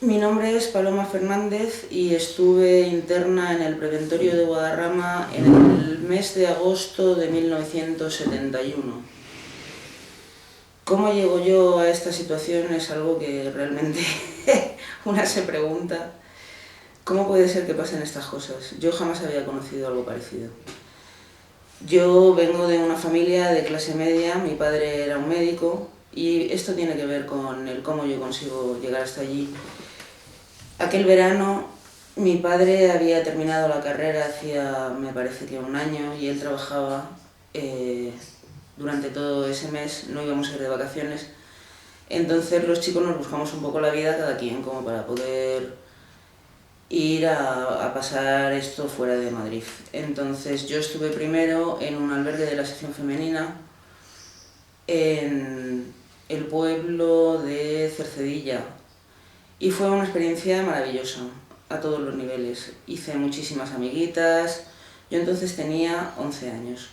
Mi nombre es Paloma Fernández y estuve interna en el Preventorio de Guadarrama en el mes de agosto de 1971. ¿Cómo llego yo a esta situación? Es algo que realmente una se pregunta. ¿Cómo puede ser que pasen estas cosas? Yo jamás había conocido algo parecido. Yo vengo de una familia de clase media, mi padre era un médico y esto tiene que ver con el cómo yo consigo llegar hasta allí. Aquel verano mi padre había terminado la carrera hacía, me parece que un año, y él trabajaba durante todo ese mes, no íbamos a ir de vacaciones. Entonces los chicos nos buscamos un poco la vida cada quien como para poder ir a pasar esto fuera de Madrid. Entonces yo estuve primero en un albergue de la sección femenina en el pueblo de Cercedilla y fue una experiencia maravillosa a todos los niveles. Hice muchísimas amiguitas, yo entonces tenía 11 años.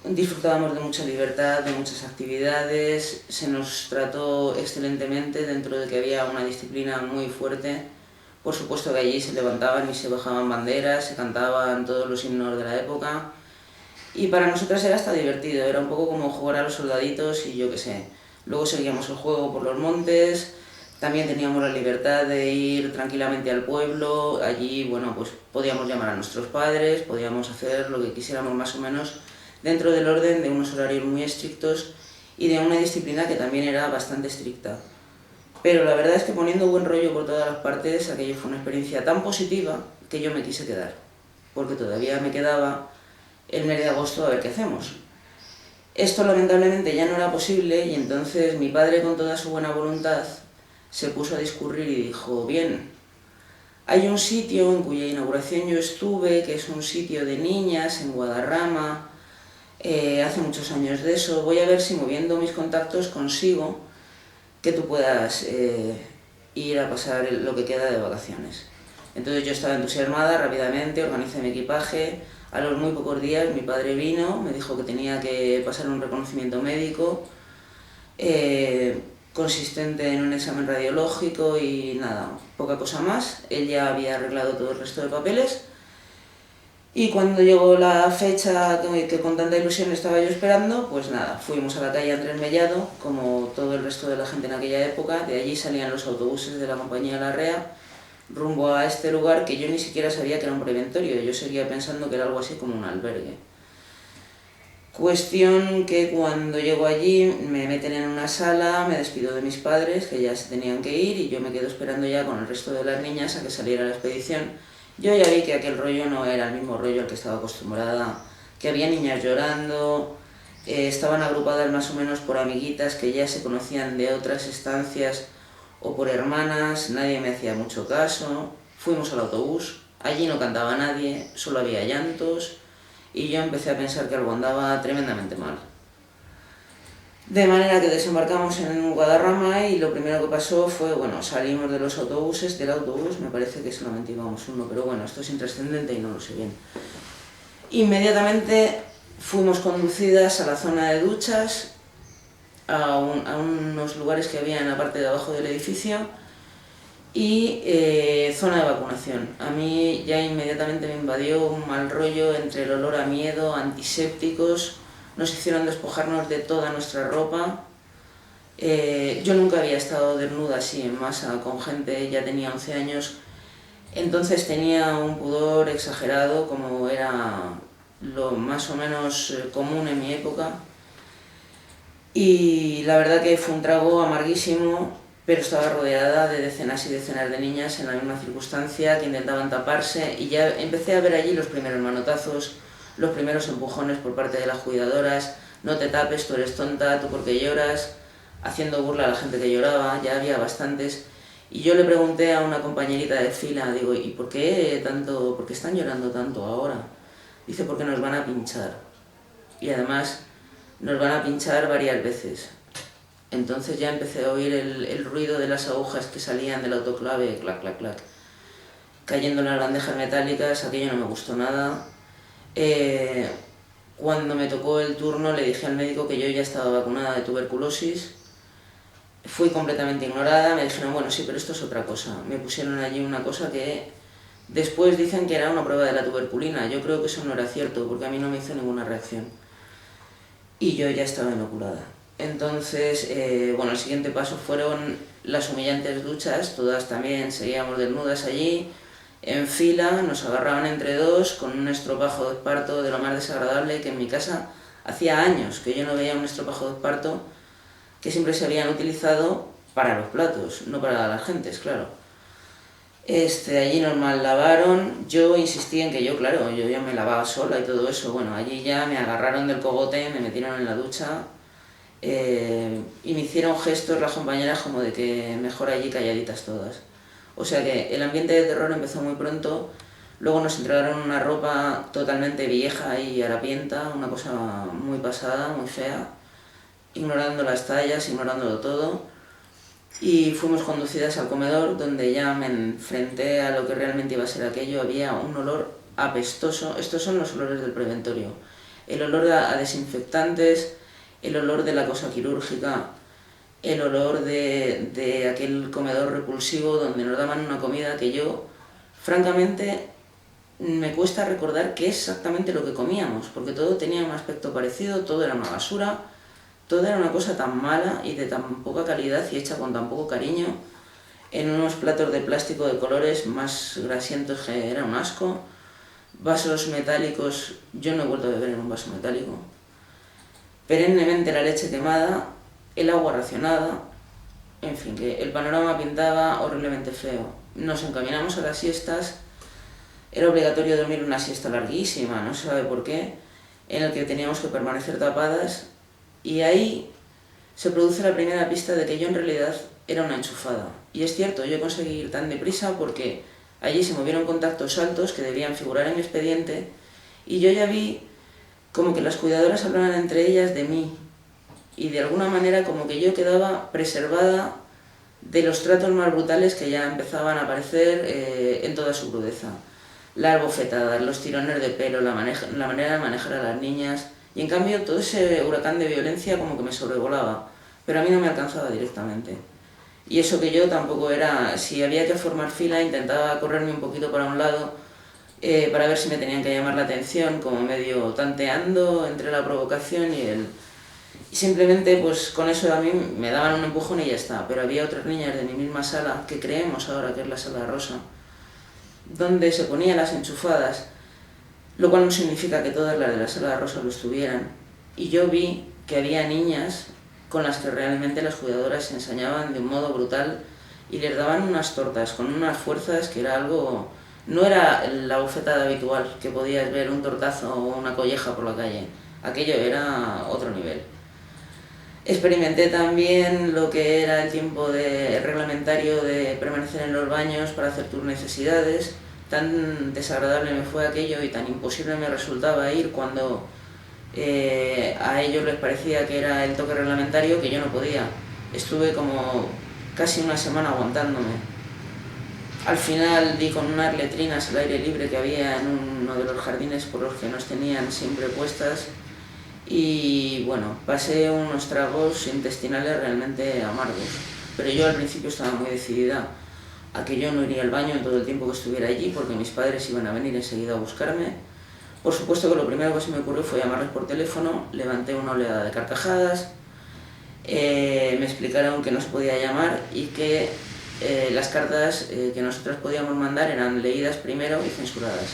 Disfrutábamos de mucha libertad, de muchas actividades, se nos trató excelentemente dentro de que había una disciplina muy fuerte. Por supuesto que allí se levantaban y se bajaban banderas, se cantaban todos los himnos de la época y para nosotras era hasta divertido, era un poco como jugar a los soldaditos y yo qué sé. Luego seguíamos el juego por los montes, también teníamos la libertad de ir tranquilamente al pueblo, allí bueno pues podíamos llamar a nuestros padres, podíamos hacer lo que quisiéramos más o menos dentro del orden de unos horarios muy estrictos y de una disciplina que también era bastante estricta. Pero la verdad es que poniendo buen rollo por todas las partes, aquello fue una experiencia tan positiva que yo me quise quedar, porque todavía me quedaba el mes de agosto a ver qué hacemos. Esto lamentablemente ya no era posible y entonces mi padre con toda su buena voluntad se puso a discurrir y dijo, bien, hay un sitio en cuya inauguración yo estuve, que es un sitio de niñas en Guadarrama, hace muchos años de eso, voy a ver si moviendo mis contactos consigo que tú puedas ir a pasar lo que queda de vacaciones. Entonces yo estaba entusiasmada, rápidamente organicé mi equipaje, a los muy pocos días mi padre vino, me dijo que tenía que pasar un reconocimiento médico consistente en un examen radiológico y nada, poca cosa más. Él ya había arreglado todo el resto de papeles y cuando llegó la fecha que con tanta ilusión estaba yo esperando, pues nada, fuimos a la calle Andrés Mellado, como todo el resto de la gente en aquella época. De allí salían los autobuses de la compañía Larrea rumbo a este lugar que yo ni siquiera sabía que era un preventorio, yo seguía pensando que era algo así como un albergue. Cuestión que cuando llego allí me meten en una sala, me despido de mis padres que ya se tenían que ir y yo me quedo esperando ya con el resto de las niñas a que saliera la expedición. Yo ya vi que aquel rollo no era el mismo rollo al que estaba acostumbrada, que había niñas llorando, estaban agrupadas más o menos por amiguitas que ya se conocían de otras estancias o por hermanas, nadie me hacía mucho caso. Fuimos al autobús, allí no cantaba nadie, solo había llantos y yo empecé a pensar que algo andaba tremendamente mal. De manera que desembarcamos en Guadarrama y lo primero que pasó fue, bueno, salimos de los autobuses, del autobús, me parece que solamente íbamos uno, pero bueno, esto es intrascendente y no lo sé bien. Inmediatamente fuimos conducidas a la zona de duchas, a unos lugares que había en la parte de abajo del edificio y zona de vacunación. A mí ya inmediatamente me invadió un mal rollo entre el olor a miedo, antisépticos, nos hicieron despojarnos de toda nuestra ropa. Yo nunca había estado desnuda así en masa con gente, ya tenía 11 años, entonces tenía un pudor exagerado como era lo más o menos común en mi época. Y la verdad que fue un trago amarguísimo, pero estaba rodeada de decenas y decenas de niñas en la misma circunstancia que intentaban taparse y ya empecé a ver allí los primeros manotazos, los primeros empujones por parte de las cuidadoras, no te tapes, tú eres tonta, tú porque lloras, haciendo burla a la gente que lloraba, ya había bastantes. Y yo le pregunté a una compañerita de fila, digo, ¿y por qué están llorando tanto ahora? Dice, porque nos van a pinchar. Y además nos van a pinchar varias veces. Entonces ya empecé a oír el ruido de las agujas que salían del autoclave, clac, clac, clac, cayendo en las bandejas metálicas. Aquello no me gustó nada. Cuando me tocó el turno le dije al médico que yo ya estaba vacunada de tuberculosis. fui completamente ignorada, me dijeron, bueno, sí, pero esto es otra cosa. Me pusieron allí una cosa que después dicen que era una prueba de la tuberculina. Yo creo que eso no era cierto, porque a mí no me hizo ninguna reacción. Y yo ya estaba inoculada. Entonces, bueno, el siguiente paso fueron las humillantes duchas, todas también seguíamos desnudas allí, en fila, nos agarraban entre dos con un estropajo de esparto de lo más desagradable, que en mi casa hacía años que yo no veía un estropajo de esparto, que siempre se habían utilizado para los platos, no para las gentes, claro. Allí nos mal lavaron, yo insistí en que yo, claro, yo ya me lavaba sola y todo eso, bueno, allí ya me agarraron del cogote, me metieron en la ducha, y me hicieron gestos las compañeras como de que mejor allí calladitas todas. O sea que el ambiente de terror empezó muy pronto, luego nos entregaron una ropa totalmente vieja y harapienta, una cosa muy pasada, muy fea, ignorando las tallas, ignorándolo todo, y fuimos conducidas al comedor donde ya me enfrenté a lo que realmente iba a ser aquello. Había un olor apestoso, estos son los olores del preventorio, el olor a desinfectantes, el olor de la cosa quirúrgica, el olor de aquel comedor repulsivo donde nos daban una comida que yo, francamente, me cuesta recordar qué es exactamente lo que comíamos, porque todo tenía un aspecto parecido, todo era una basura, todo era una cosa tan mala y de tan poca calidad y hecha con tan poco cariño, en unos platos de plástico de colores más grasientos que era un asco, vasos metálicos, yo no he vuelto a beber en un vaso metálico, perennemente la leche quemada, el agua racionada, en fin, que el panorama pintaba horriblemente feo. Nos encaminamos a las siestas, era obligatorio dormir una siesta larguísima, no se sabe por qué, en el que teníamos que permanecer tapadas, y ahí se produce la primera pista de que yo en realidad era una enchufada. Y es cierto, yo conseguí ir tan deprisa porque allí se movieron contactos altos que debían figurar en mi expediente, y yo ya vi como que las cuidadoras hablaban entre ellas de mí, y de alguna manera como que yo quedaba preservada de los tratos más brutales que ya empezaban a aparecer en toda su crudeza. Las bofetadas, los tirones de pelo, la manera de manejar a las niñas, y en cambio todo ese huracán de violencia como que me sobrevolaba, pero a mí no me alcanzaba directamente. Y eso que yo tampoco era, si había que formar fila, intentaba correrme un poquito para un lado, para ver si me tenían que llamar la atención, como medio tanteando entre la provocación y simplemente pues con eso a mí me daban un empujón y ya está. Pero había otras niñas de mi misma sala, que creemos ahora que es la sala rosa, donde se ponían las enchufadas, lo cual no significa que todas las de la sala rosa lo estuvieran, y yo vi que había niñas con las que realmente las cuidadoras se ensañaban de un modo brutal y les daban unas tortas con unas fuerzas que era algo... No era la bofetada habitual, que podías ver un tortazo o una colleja por la calle, aquello era otro nivel. Experimenté también lo que era el tiempo reglamentario de permanecer en los baños para hacer tus necesidades. Tan desagradable me fue aquello y tan imposible me resultaba ir cuando a ellos les parecía que era el toque reglamentario, que yo no podía. Estuve como casi una semana aguantándome. Al final di con unas letrinas al aire libre que había en uno de los jardines por los que nos tenían siempre puestas, y bueno, pasé unos tragos intestinales realmente amargos, pero yo al principio estaba muy decidida a que yo no iría al baño en todo el tiempo que estuviera allí, porque mis padres iban a venir enseguida a buscarme. Por supuesto que lo primero que se me ocurrió fue llamarles por teléfono, levanté una oleada de carcajadas, me explicaron que no se podía llamar y que las cartas que nosotras podíamos mandar eran leídas primero y censuradas.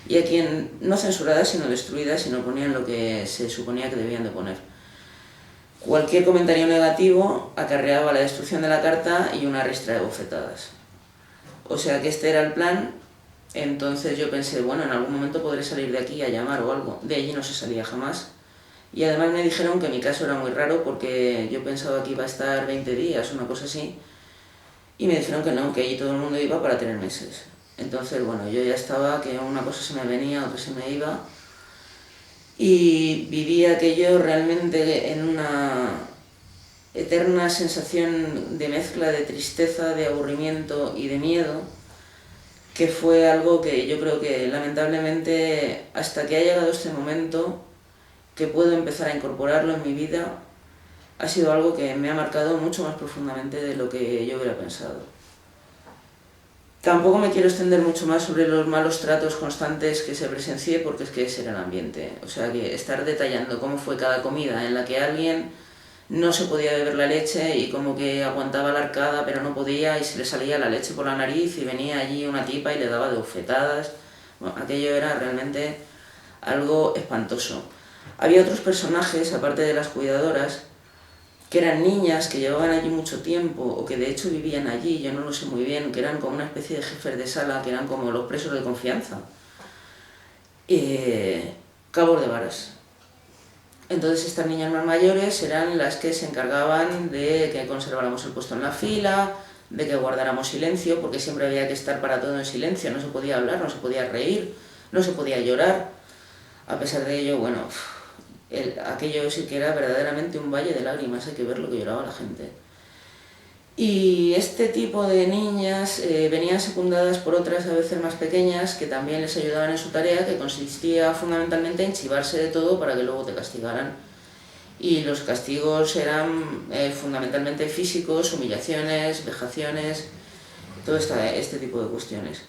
Y a quien no censuradas sino destruidas, y no ponían lo que se suponía que debían de poner. Cualquier comentario negativo acarreaba la destrucción de la carta y una ristra de bofetadas. O sea que este era el plan. Entonces yo pensé, bueno, en algún momento podré salir de aquí a llamar o algo. De allí no se salía jamás. Y además me dijeron que mi caso era muy raro porque yo pensaba que iba a estar 20 días, una cosa así. Y me dijeron que no, que allí todo el mundo iba para 3 meses. Entonces, bueno, yo ya estaba, que una cosa se me venía, otra se me iba. Y viví aquello realmente en una eterna sensación de mezcla de tristeza, de aburrimiento y de miedo, que fue algo que yo creo que lamentablemente hasta que ha llegado este momento, que puedo empezar a incorporarlo en mi vida, ha sido algo que me ha marcado mucho más profundamente de lo que yo hubiera pensado. Tampoco me quiero extender mucho más sobre los malos tratos constantes que se presencié, porque es que ese era el ambiente. O sea, que estar detallando cómo fue cada comida en la que alguien no se podía beber la leche y como que aguantaba la arcada pero no podía y se le salía la leche por la nariz y venía allí una tipa y le daba de bofetadas. Bueno, aquello era realmente algo espantoso. Había otros personajes, aparte de las cuidadoras, que eran niñas que llevaban allí mucho tiempo o que de hecho vivían allí, yo no lo sé muy bien, que eran como una especie de jefes de sala, que eran como los presos de confianza. Cabos de varas. Entonces estas niñas más mayores eran las que se encargaban de que conserváramos el puesto en la fila, de que guardáramos silencio, porque siempre había que estar para todo en silencio, no se podía hablar, no se podía reír, no se podía llorar. A pesar de ello, bueno, aquello sí que era verdaderamente un valle de lágrimas, hay que ver lo que lloraba la gente. Y este tipo de niñas venían secundadas por otras a veces más pequeñas que también les ayudaban en su tarea, que consistía fundamentalmente en chivarse de todo para que luego te castigaran. Y los castigos eran fundamentalmente físicos, humillaciones, vejaciones, todo este tipo de cuestiones.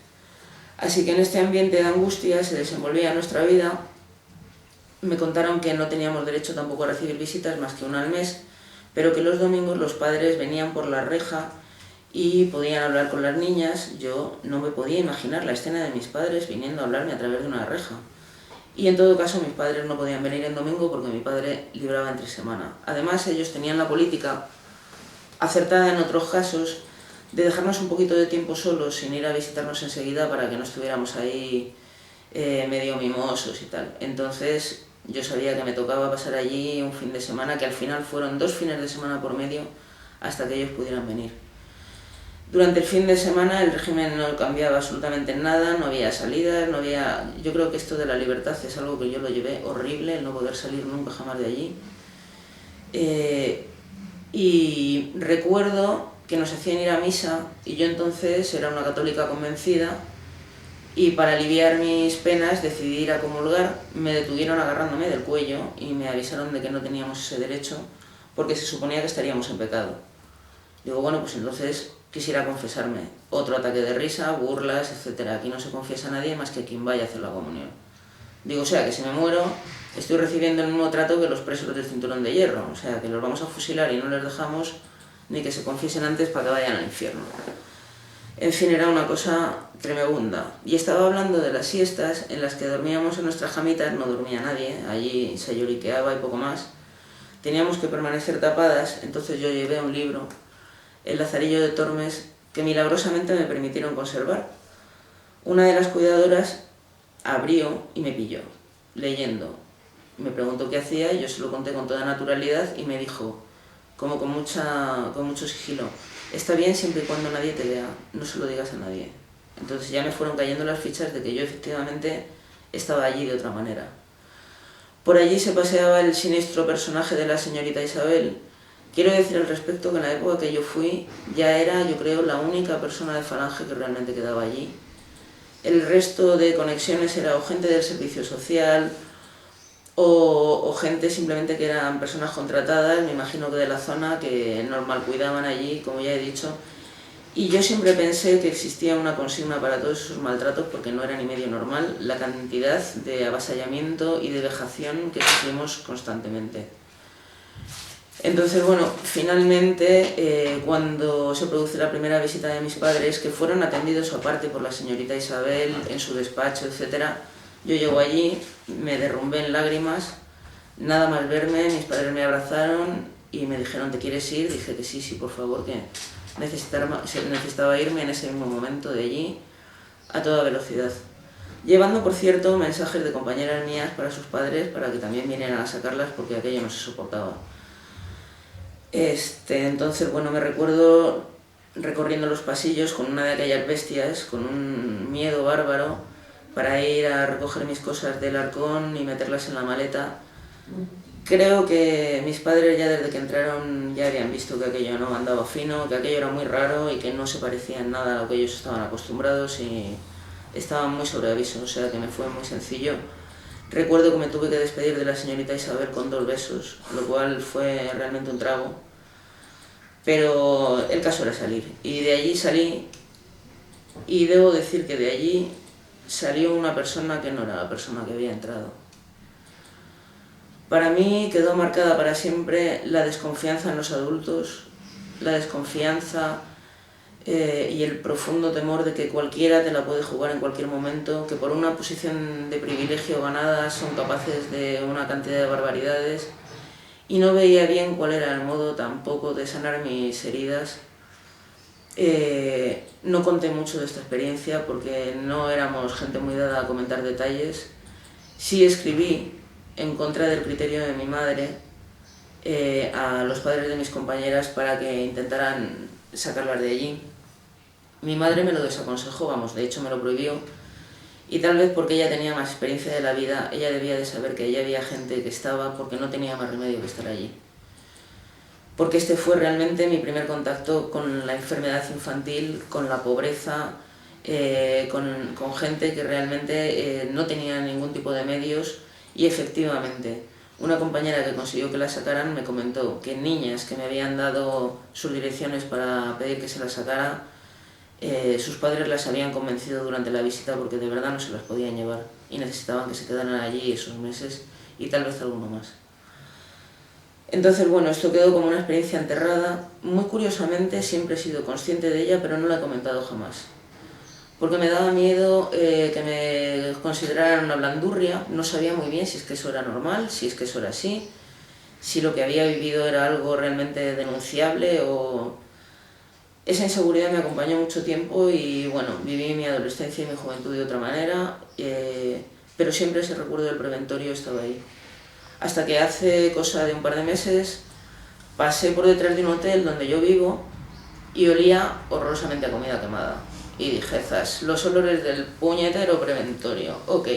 Así que en este ambiente de angustia se desenvolvía nuestra vida. Me contaron que no teníamos derecho tampoco a recibir visitas más que una al mes, pero que los domingos los padres venían por la reja y podían hablar con las niñas. Yo no me podía imaginar la escena de mis padres viniendo a hablarme a través de una reja. Y en todo caso mis padres no podían venir en domingo porque mi padre libraba entre semana. Además ellos tenían la política, acertada en otros casos, de dejarnos un poquito de tiempo solos sin ir a visitarnos enseguida para que no estuviéramos ahí medio mimosos y tal. Entonces yo sabía que me tocaba pasar allí un fin de semana, que al final fueron 2 fines de semana por medio hasta que ellos pudieran venir. Durante el fin de semana el régimen no cambiaba absolutamente en nada, no había salidas, no había... Yo creo que esto de la libertad es algo que yo lo llevé horrible, el no poder salir nunca jamás de allí. Y recuerdo que nos hacían ir a misa y yo entonces era una católica convencida. Y para aliviar mis penas decidí ir a comulgar. Me detuvieron agarrándome del cuello y me avisaron de que no teníamos ese derecho porque se suponía que estaríamos en pecado. Digo, bueno, pues entonces quisiera confesarme. Otro ataque de risa, burlas, etc. Aquí no se confiesa a nadie más que quien vaya a hacer la comunión. Digo, o sea, que si me muero estoy recibiendo el mismo trato que los presos del cinturón de hierro. O sea, que los vamos a fusilar y no les dejamos ni que se confiesen antes para que vayan al infierno. En fin, era una cosa tremenda. Y estaba hablando de las siestas en las que dormíamos en nuestras jamitas, no dormía nadie, allí se lloriqueaba y poco más. Teníamos que permanecer tapadas, entonces yo llevé un libro, El Lazarillo de Tormes, que milagrosamente me permitieron conservar. Una de las cuidadoras abrió y me pilló, leyendo. Me preguntó qué hacía y yo se lo conté con toda naturalidad y me dijo, como con mucho sigilo, está bien siempre y cuando nadie te vea, no se lo digas a nadie. Entonces ya me fueron cayendo las fichas de que yo efectivamente estaba allí de otra manera. Por allí se paseaba el siniestro personaje de la señorita Isabel. Quiero decir al respecto que en la época que yo fui ya era, yo creo, la única persona de Falange que realmente quedaba allí. El resto de conexiones era o gente del servicio social o gente simplemente que eran personas contratadas, me imagino que de la zona, que normal cuidaban allí, como ya he dicho. Y yo siempre pensé que existía una consigna para todos esos maltratos porque no era ni medio normal la cantidad de avasallamiento y de vejación que sufrimos constantemente. Entonces, bueno, finalmente, cuando se produce la primera visita de mis padres, que fueron atendidos aparte por la señorita Isabel en su despacho, etc., yo llego allí, me derrumbé en lágrimas, nada más verme, mis padres me abrazaron y me dijeron, ¿te quieres ir? Dije que sí, por favor, que necesitaba irme en ese mismo momento de allí a toda velocidad. Llevando, por cierto, mensajes de compañeras mías para sus padres para que también vinieran a sacarlas porque aquello no se soportaba. Entonces, bueno, me recuerdo recorriendo los pasillos con una de aquellas bestias, con un miedo bárbaro, para ir a recoger mis cosas del arcón y meterlas en la maleta. Creo que mis padres ya desde que entraron ya habían visto que aquello no andaba fino, que aquello era muy raro y que no se parecía en nada a lo que ellos estaban acostumbrados y estaban muy sobre aviso, o sea que me fue muy sencillo Recuerdo que me tuve que despedir de la señorita Isabel con 2 besos, lo cual fue realmente un trago. Pero el caso era salir, y de allí salí, y debo decir que de allí salió una persona que no era la persona que había entrado. Para mí quedó marcada para siempre la desconfianza en los adultos, la desconfianza y el profundo temor de que cualquiera te la puede jugar en cualquier momento, que por una posición de privilegio ganada son capaces de una cantidad de barbaridades, y no veía bien cuál era el modo tampoco de sanar mis heridas. No conté mucho de esta experiencia porque no éramos gente muy dada a comentar detalles. Sí escribí en contra del criterio de mi madre a los padres de mis compañeras para que intentaran sacarlas de allí. Mi madre me lo desaconsejó, vamos, de hecho me lo prohibió, y tal vez porque ella tenía más experiencia de la vida, ella debía de saber que allí había gente que estaba porque no tenía más remedio que estar allí. Porque este fue realmente mi primer contacto con la enfermedad infantil, con la pobreza, con gente que realmente no tenía ningún tipo de medios, y efectivamente una compañera que consiguió que la sacaran me comentó que niñas que me habían dado sus direcciones para pedir que se las sacara, sus padres las habían convencido durante la visita porque de verdad no se las podían llevar y necesitaban que se quedaran allí esos meses y tal vez alguno más. Entonces, bueno, esto quedó como una experiencia enterrada. Muy curiosamente siempre he sido consciente de ella, pero no la he comentado jamás. Porque me daba miedo que me consideraran una blandurria, no sabía muy bien si es que eso era normal, si es que eso era así, si lo que había vivido era algo realmente denunciable o... Esa inseguridad me acompañó mucho tiempo y bueno, viví mi adolescencia y mi juventud de otra manera, pero siempre ese recuerdo del preventorio estaba ahí. Hasta que hace cosa de un par de meses pasé por detrás de un hotel donde yo vivo y olía horrorosamente a comida quemada. Y dije, zas, los olores del puñetero preventorio, ok.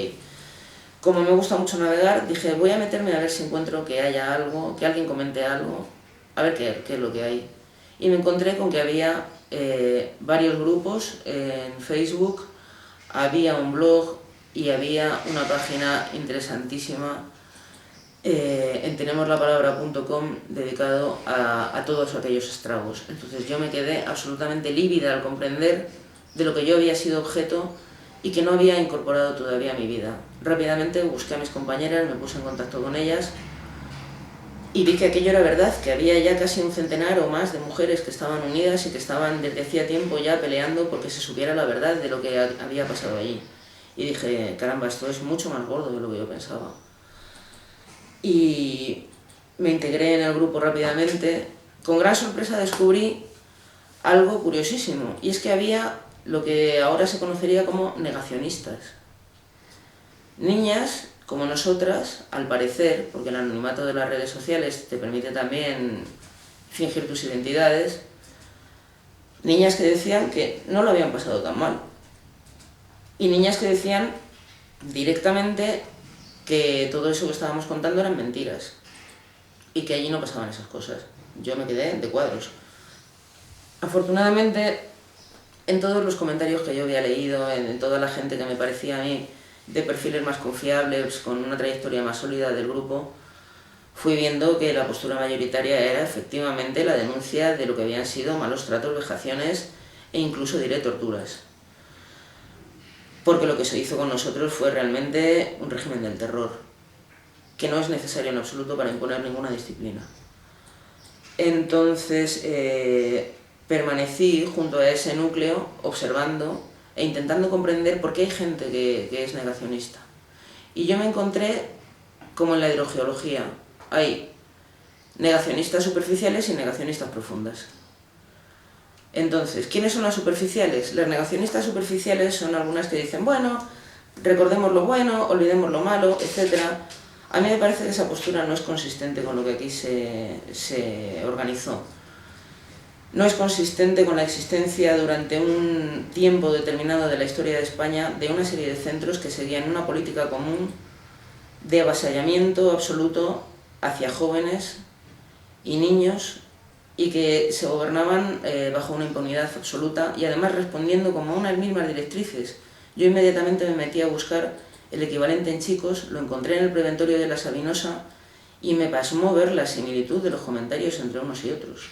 Como me gusta mucho navegar, dije, voy a meterme a ver si encuentro que haya algo, que alguien comente algo, a ver qué es lo que hay. Y me encontré con que había varios grupos en Facebook, había un blog y había una página interesantísima en tenemoslapalabra.com dedicado a todos aquellos estragos. Entonces yo me quedé absolutamente lívida al comprender de lo que yo había sido objeto y que no había incorporado todavía a mi vida. Rápidamente busqué a mis compañeras, me puse en contacto con ellas y vi que aquello era verdad, que había ya casi un centenar o más de mujeres que estaban unidas y que estaban desde hacía tiempo ya peleando porque se supiera la verdad de lo que había pasado allí. Y dije, caramba, esto es mucho más gordo de lo que yo pensaba. Y me integré en el grupo rápidamente. Con gran sorpresa descubrí algo curiosísimo, y es que había lo que ahora se conocería como negacionistas. Niñas como nosotras, al parecer, porque el anonimato de las redes sociales te permite también fingir tus identidades, niñas que decían que no lo habían pasado tan mal. Y niñas que decían directamente que todo eso que estábamos contando eran mentiras y que allí no pasaban esas cosas. Yo me quedé de cuadros. Afortunadamente, en todos los comentarios que yo había leído, en toda la gente que me parecía a mí de perfiles más confiables, con una trayectoria más sólida del grupo, fui viendo que la postura mayoritaria era efectivamente la denuncia de lo que habían sido malos tratos, vejaciones e incluso diré torturas. Porque lo que se hizo con nosotros fue realmente un régimen del terror, que no es necesario en absoluto para imponer ninguna disciplina. Entonces permanecí junto a ese núcleo observando e intentando comprender por qué hay gente que es negacionista. Y yo me encontré como en la hidrogeología, hay negacionistas superficiales y negacionistas profundas. Entonces, ¿quiénes son las superficiales? Las negacionistas superficiales son algunas que dicen, bueno, recordemos lo bueno, olvidemos lo malo, etc. A mí me parece que esa postura no es consistente con lo que aquí se organizó. No es consistente con la existencia durante un tiempo determinado de la historia de España de una serie de centros que seguían una política común de avasallamiento absoluto hacia jóvenes y niños y que se gobernaban bajo una impunidad absoluta y además respondiendo como a unas mismas directrices. Yo inmediatamente me metí a buscar el equivalente en chicos, lo encontré en el preventorio de la Sabinosa y me pasmó ver la similitud de los comentarios entre unos y otros.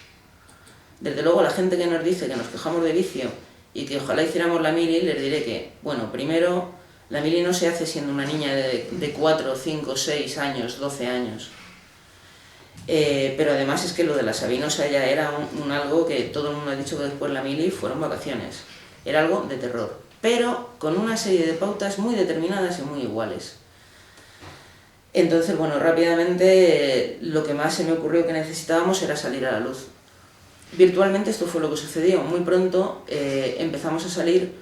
Desde luego, la gente que nos dice que nos quejamos de vicio y que ojalá hiciéramos la mili, les diré que, bueno, primero, la mili no se hace siendo una niña de 4, 5, 6 años, 12 años. Pero además es que lo de la Sabinosa ya era algo que todo el mundo ha dicho que después la mili fueron vacaciones. Era algo de terror, pero con una serie de pautas muy determinadas y muy iguales. Entonces, bueno, rápidamente lo que más se me ocurrió que necesitábamos era salir a la luz. Virtualmente esto fue lo que sucedió. Muy pronto empezamos a salir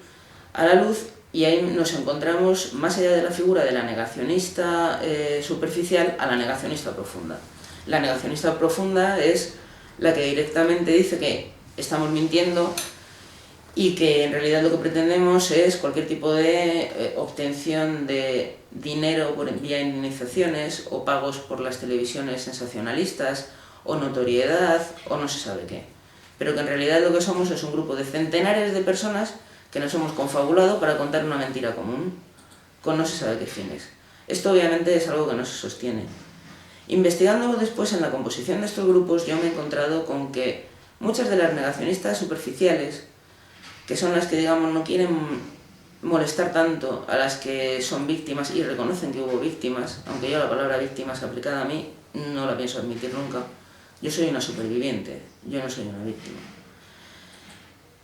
a la luz y ahí nos encontramos, más allá de la figura de la negacionista superficial, a la negacionista profunda. La negacionista profunda es la que directamente dice que estamos mintiendo y que en realidad lo que pretendemos es cualquier tipo de obtención de dinero por vía indemnizaciones o pagos por las televisiones sensacionalistas o notoriedad o no se sabe qué. Pero que en realidad lo que somos es un grupo de centenares de personas que nos hemos confabulado para contar una mentira común, con no se sabe qué fines. Esto obviamente es algo que no se sostiene. Investigando después en la composición de estos grupos, yo me he encontrado con que muchas de las negacionistas superficiales, que son las que, digamos, no quieren molestar tanto a las que son víctimas y reconocen que hubo víctimas, aunque yo la palabra víctimas aplicada a mí no la pienso admitir nunca. Yo soy una superviviente, yo no soy una víctima.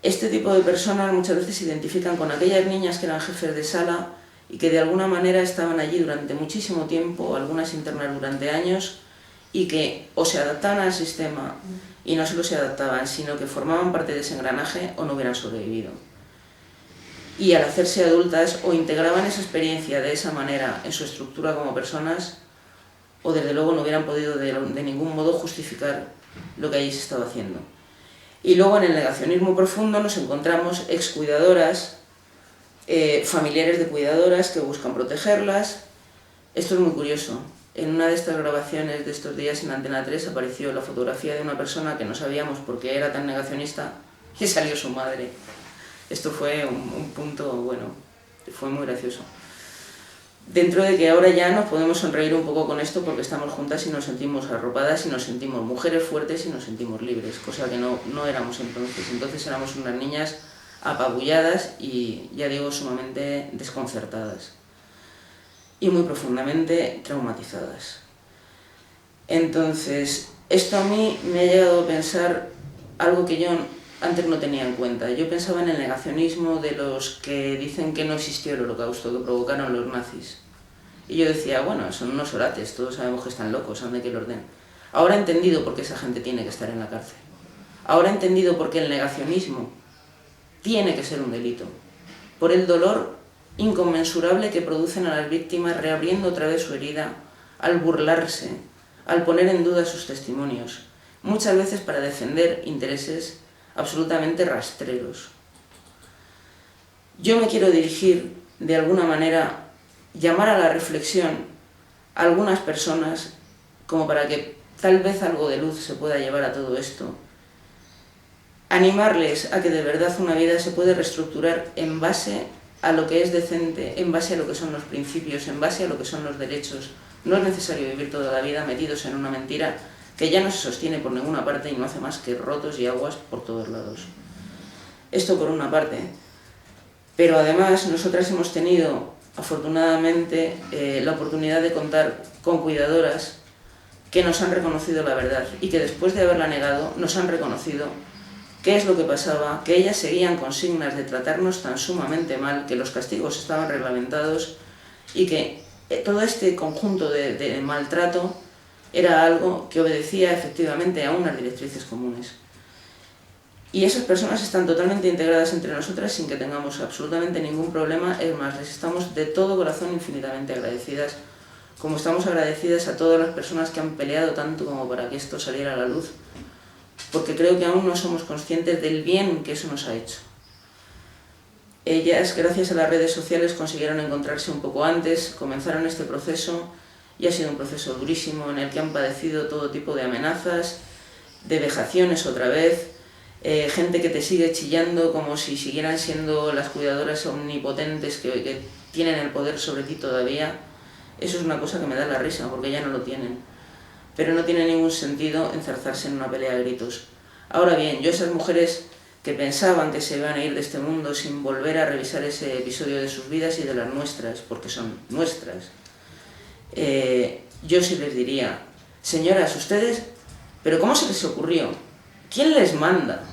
Este tipo de personas muchas veces se identifican con aquellas niñas que eran jefes de sala y que de alguna manera estaban allí durante muchísimo tiempo, algunas internas durante años, y que o se adaptaban al sistema y no solo se adaptaban, sino que formaban parte de ese engranaje o no hubieran sobrevivido. Y al hacerse adultas o integraban esa experiencia de esa manera en su estructura como personas, o desde luego no hubieran podido de ningún modo justificar lo que allí se estaba haciendo. Y luego en el negacionismo profundo nos encontramos excuidadoras, familiares de cuidadoras que buscan protegerlas. Esto es muy curioso. En una de estas grabaciones de estos días en Antena 3 apareció la fotografía de una persona que no sabíamos por qué era tan negacionista y salió su madre. Esto fue un punto, bueno, fue muy gracioso. Dentro de que ahora ya nos podemos sonreír un poco con esto porque estamos juntas y nos sentimos arropadas y nos sentimos mujeres fuertes y nos sentimos libres, cosa que no éramos entonces. Entonces éramos unas niñas apabulladas y, ya digo, sumamente desconcertadas y muy profundamente traumatizadas. Entonces, esto a mí me ha llegado a pensar algo que yo antes no tenía en cuenta. Yo pensaba en el negacionismo de los que dicen que no existió el holocausto, que provocaron los nazis. Y yo decía, bueno, son unos orates, todos sabemos que están locos, ande que los den. Ahora he entendido por qué esa gente tiene que estar en la cárcel. Ahora he entendido por qué el negacionismo tiene que ser un delito. Por el dolor inconmensurable que producen a las víctimas reabriendo otra vez su herida, al burlarse, al poner en duda sus testimonios, muchas veces para defender intereses absolutamente rastreros. Yo me quiero dirigir, de alguna manera, llamar a la reflexión a algunas personas como para que tal vez algo de luz se pueda llevar a todo esto. Animarles a que de verdad una vida se puede reestructurar en base a lo que es decente, en base a lo que son los principios, en base a lo que son los derechos. No es necesario vivir toda la vida metidos en una mentira que ya no se sostiene por ninguna parte y no hace más que rotos y aguas por todos lados. Esto por una parte. Pero además nosotras hemos tenido, afortunadamente, la oportunidad de contar con cuidadoras que nos han reconocido la verdad y que después de haberla negado nos han reconocido qué es lo que pasaba, que ellas seguían consignas de tratarnos tan sumamente mal, que los castigos estaban reglamentados y que todo este conjunto de maltrato era algo que obedecía efectivamente a unas directrices comunes. Y esas personas están totalmente integradas entre nosotras sin que tengamos absolutamente ningún problema. Es más, les estamos de todo corazón infinitamente agradecidas, como estamos agradecidas a todas las personas que han peleado tanto como para que esto saliera a la luz, porque creo que aún no somos conscientes del bien que eso nos ha hecho. Ellas, gracias a las redes sociales, consiguieron encontrarse un poco antes, comenzaron este proceso y ha sido un proceso durísimo en el que han padecido todo tipo de amenazas, de vejaciones otra vez, gente que te sigue chillando como si siguieran siendo las cuidadoras omnipotentes que tienen el poder sobre ti todavía, eso es una cosa que me da la risa, porque ya no lo tienen. Pero no tiene ningún sentido enzarzarse en una pelea de gritos. Ahora bien, yo esas mujeres que pensaban que se iban a ir de este mundo sin volver a revisar ese episodio de sus vidas y de las nuestras, porque son nuestras, yo sí les diría, señoras, ustedes, ¿pero cómo se les ocurrió? ¿Quién les manda?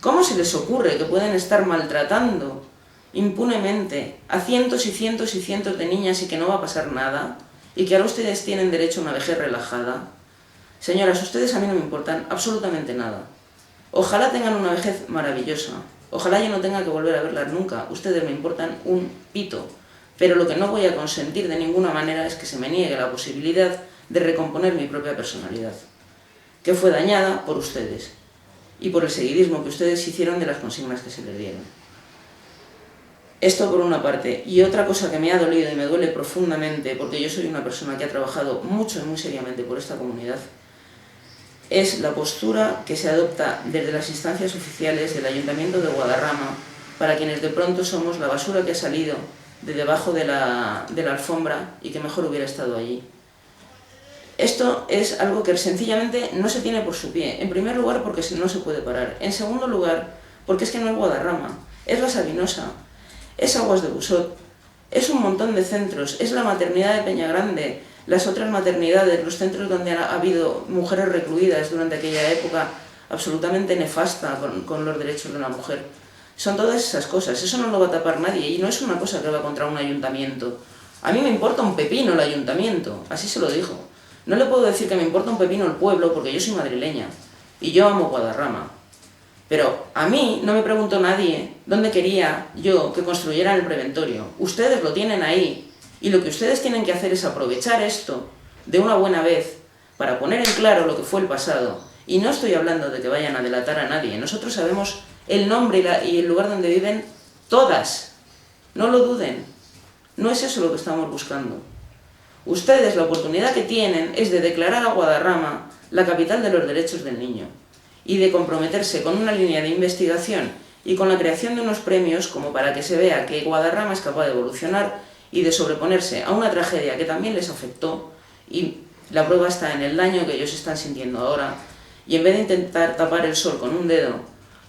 ¿Cómo se les ocurre que pueden estar maltratando impunemente a cientos y cientos y cientos de niñas y que no va a pasar nada? Y que ahora ustedes tienen derecho a una vejez relajada. Señoras, ustedes a mí no me importan absolutamente nada. Ojalá tengan una vejez maravillosa. Ojalá yo no tenga que volver a verlas nunca. Ustedes me importan un pito. Pero lo que no voy a consentir de ninguna manera es que se me niegue la posibilidad de recomponer mi propia personalidad, que fue dañada por ustedes y por el seguidismo que ustedes hicieron de las consignas que se les dieron. Esto por una parte. Y otra cosa que me ha dolido y me duele profundamente, porque yo soy una persona que ha trabajado mucho y muy seriamente por esta comunidad, es la postura que se adopta desde las instancias oficiales del Ayuntamiento de Guadarrama para quienes de pronto somos la basura que ha salido de debajo de la alfombra y que mejor hubiera estado allí. Esto es algo que sencillamente no se tiene por su pie. En primer lugar, porque no se puede parar. En segundo lugar, porque es que no es Guadarrama, es la Sabinosa, es Aguas de Busot, es un montón de centros, es la maternidad de Peñagrande, las otras maternidades, los centros donde ha habido mujeres recluidas durante aquella época absolutamente nefasta con los derechos de la mujer. Son todas esas cosas, eso no lo va a tapar nadie y no es una cosa que va contra un ayuntamiento. A mí me importa un pepino el ayuntamiento, así se lo dijo. No le puedo decir que me importa un pepino el pueblo porque yo soy madrileña y yo amo Guadarrama. Pero a mí no me preguntó nadie dónde quería yo que construyeran el preventorio. Ustedes lo tienen ahí. Y lo que ustedes tienen que hacer es aprovechar esto de una buena vez para poner en claro lo que fue el pasado. Y no estoy hablando de que vayan a delatar a nadie. Nosotros sabemos el nombre y el lugar donde viven todas. No lo duden. No es eso lo que estamos buscando. Ustedes la oportunidad que tienen es de declarar a Guadarrama la capital de los derechos del niño y de comprometerse con una línea de investigación y con la creación de unos premios como para que se vea que Guadarrama es capaz de evolucionar y de sobreponerse a una tragedia que también les afectó, y la prueba está en el daño que ellos están sintiendo ahora, y en vez de intentar tapar el sol con un dedo,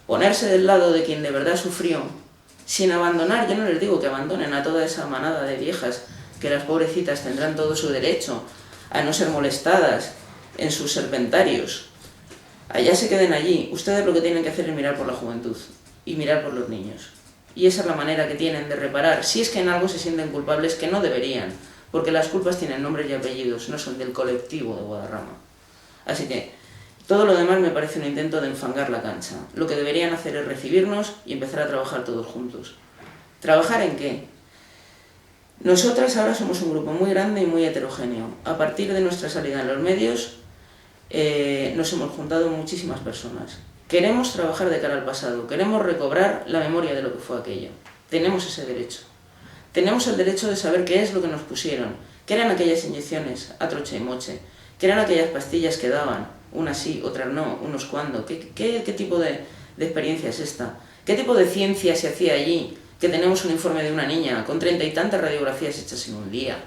ponerse del lado de quien de verdad sufrió, sin abandonar, yo no les digo que abandonen a toda esa manada de viejas, que las pobrecitas tendrán todo su derecho a no ser molestadas en sus serpentarios, allá se queden allí. Ustedes lo que tienen que hacer es mirar por la juventud y mirar por los niños. Y esa es la manera que tienen de reparar, si es que en algo se sienten culpables, que no deberían, porque las culpas tienen nombres y apellidos, no son del colectivo de Guadarrama. Así que todo lo demás me parece un intento de enfangar la cancha. Lo que deberían hacer es recibirnos y empezar a trabajar todos juntos. ¿Trabajar en qué? Nosotras ahora somos un grupo muy grande y muy heterogéneo. A partir de nuestra salida en los medios, nos hemos juntado muchísimas personas. Queremos trabajar de cara al pasado, queremos recobrar la memoria de lo que fue aquello. Tenemos ese derecho. Tenemos el derecho de saber qué es lo que nos pusieron, qué eran aquellas inyecciones a troche y moche, qué eran aquellas pastillas que daban, unas sí, otras no, unos cuándo, qué tipo de experiencia es esta, qué tipo de ciencia se hacía allí, que tenemos un informe de una niña con 30 y tantas radiografías hechas en un día.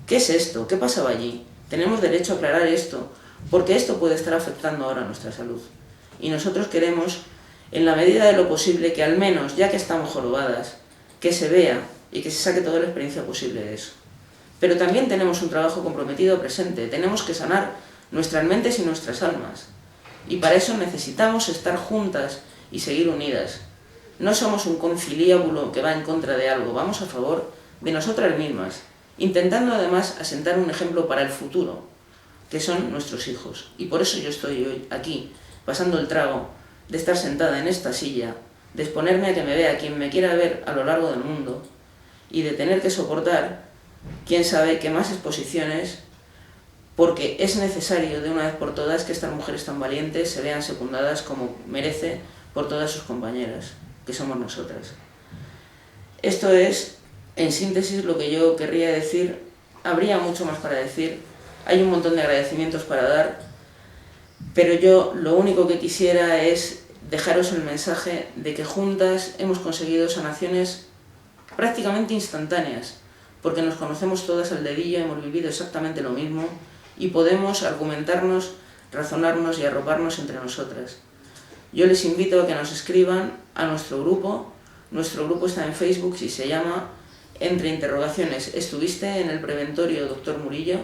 ¿Qué es esto? ¿Qué pasaba allí? Tenemos derecho a aclarar esto, porque esto puede estar afectando ahora nuestra salud. Y nosotros queremos, en la medida de lo posible, que al menos, ya que estamos jorobadas, que se vea y que se saque toda la experiencia posible de eso. Pero también tenemos un trabajo comprometido presente, tenemos que sanar nuestras mentes y nuestras almas. Y para eso necesitamos estar juntas y seguir unidas. No somos un conciliábulo que va en contra de algo, vamos a favor de nosotras mismas, intentando además asentar un ejemplo para el futuro, que son nuestros hijos. Y por eso yo estoy hoy aquí, pasando el trago de estar sentada en esta silla, de exponerme a que me vea quien me quiera ver a lo largo del mundo y de tener que soportar, quién sabe, qué más exposiciones, porque es necesario de una vez por todas que estas mujeres tan valientes se vean secundadas como merece por todas sus compañeras, que somos nosotras. Esto es, en síntesis, lo que yo querría decir. Habría mucho más para decir, hay un montón de agradecimientos para dar, pero yo lo único que quisiera es dejaros el mensaje de que juntas hemos conseguido sanaciones prácticamente instantáneas, porque nos conocemos todas al dedillo, hemos vivido exactamente lo mismo y podemos argumentarnos, razonarnos y arroparnos entre nosotras. Yo les invito a que nos escriban a nuestro grupo. Nuestro grupo está en Facebook y se llama Entre interrogaciones, ¿estuviste en el preventorio Dr. Murillo?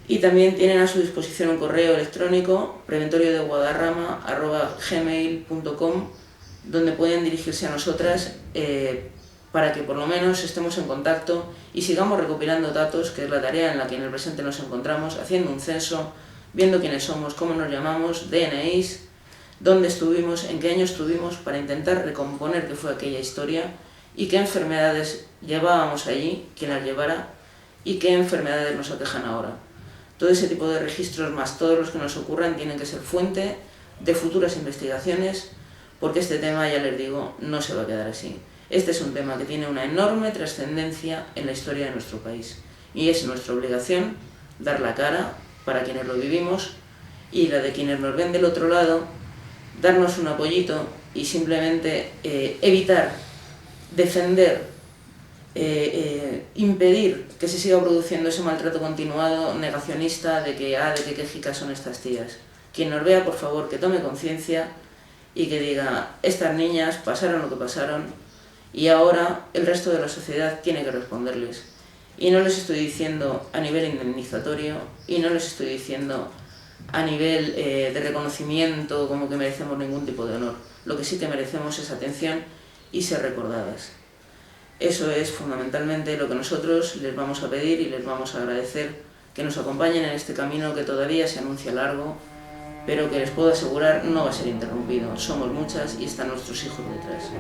Y también tienen a su disposición un correo electrónico, preventoriodeguadarrama@gmail.com, donde pueden dirigirse a nosotras para que por lo menos estemos en contacto y sigamos recopilando datos, que es la tarea en la que en el presente nos encontramos, haciendo un censo, viendo quiénes somos, cómo nos llamamos, DNIs, dónde estuvimos, en qué año estuvimos, para intentar recomponer qué fue aquella historia y qué enfermedades llevábamos allí, quién las llevara, y qué enfermedades nos aquejan ahora. Todo ese tipo de registros, más todos los que nos ocurran, tienen que ser fuente de futuras investigaciones, porque este tema, ya les digo, no se va a quedar así. Este es un tema que tiene una enorme trascendencia en la historia de nuestro país, y es nuestra obligación dar la cara para quienes lo vivimos, y la de quienes nos ven del otro lado, darnos un apoyito y simplemente evitar, defender, impedir que se siga produciendo ese maltrato continuado, negacionista, de que qué quejicas son estas tías. Quien nos vea, por favor, que tome conciencia y que diga, estas niñas pasaron lo que pasaron y ahora el resto de la sociedad tiene que responderles. Y no les estoy diciendo a nivel indemnizatorio y no les estoy diciendo a nivel de reconocimiento como que merecemos ningún tipo de honor. Lo que sí que merecemos es atención y ser recordadas. Eso es fundamentalmente lo que nosotros les vamos a pedir y les vamos a agradecer, que nos acompañen en este camino que todavía se anuncia largo, pero que les puedo asegurar no va a ser interrumpido. Somos muchas y están nuestros hijos detrás.